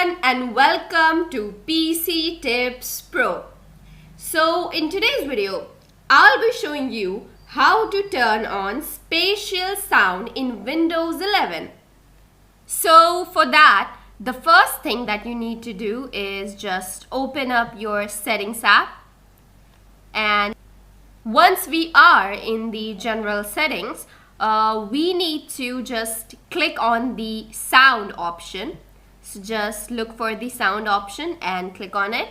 everyone and welcome to PC Tips Pro. So in today's video, I'll be showing you how to turn on spatial sound in Windows 11. So for that, the first thing that you need to do is just open up your settings app, and once we are in the general settings, we need to just click on the sound option. So just look for the sound option and click on it.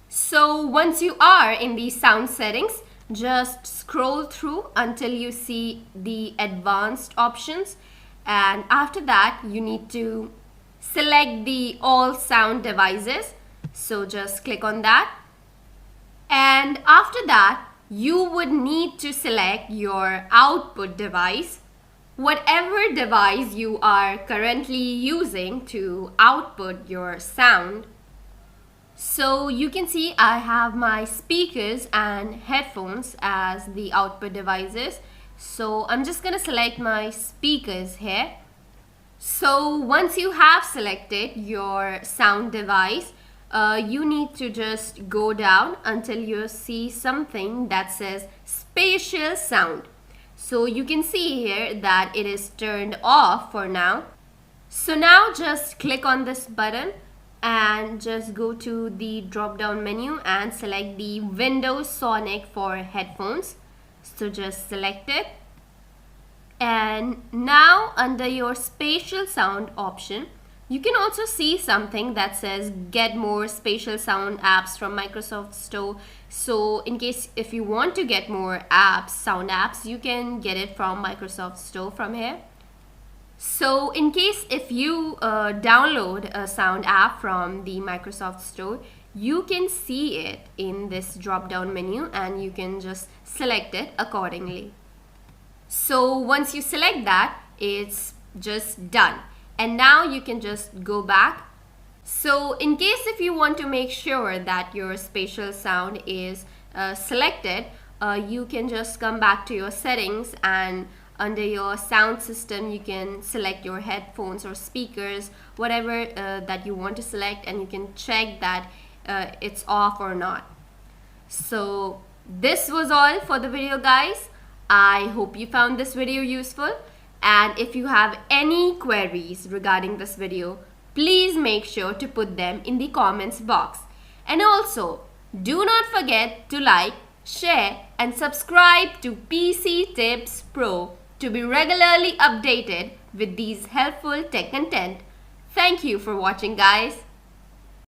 So once you are in the sound settings, just scroll through until you see the advanced options, and after that you need to select the all sound devices. So just click on that, and after that you would need to select your output device, whatever device you are currently using to output your sound. So you can see I have my speakers and headphones as the output devices. So I'm just gonna select my speakers here. So once you have selected your sound device, you need to just go down until you see something that says spatial sound. So you can see here that it is turned off for now. So now just click on this button and just go to the drop down menu and select the Windows Sonic for headphones. So just select it, and now under your spatial sound option, you can also see something that says get more spatial sound apps from Microsoft Store. So in case if you want to get more apps, sound apps, you can get it from Microsoft Store from here. So in case if you download a sound app from the Microsoft Store, you can see it in this drop down menu and you can just select it accordingly. So once you select that, it's just done. And now you can just go back. So in case if you want to make sure that your spatial sound is selected, you can just come back to your settings, and under your sound system you can select your headphones or speakers, whatever that you want to select, and you can check that it's off or not. So this was all for the video, guys. I hope you found this video useful. And if you have any queries regarding this video, please make sure to put them in the comments box. And also, do not forget to like, share and subscribe to PC Tips Pro to be regularly updated with these helpful tech content. Thank you for watching, guys.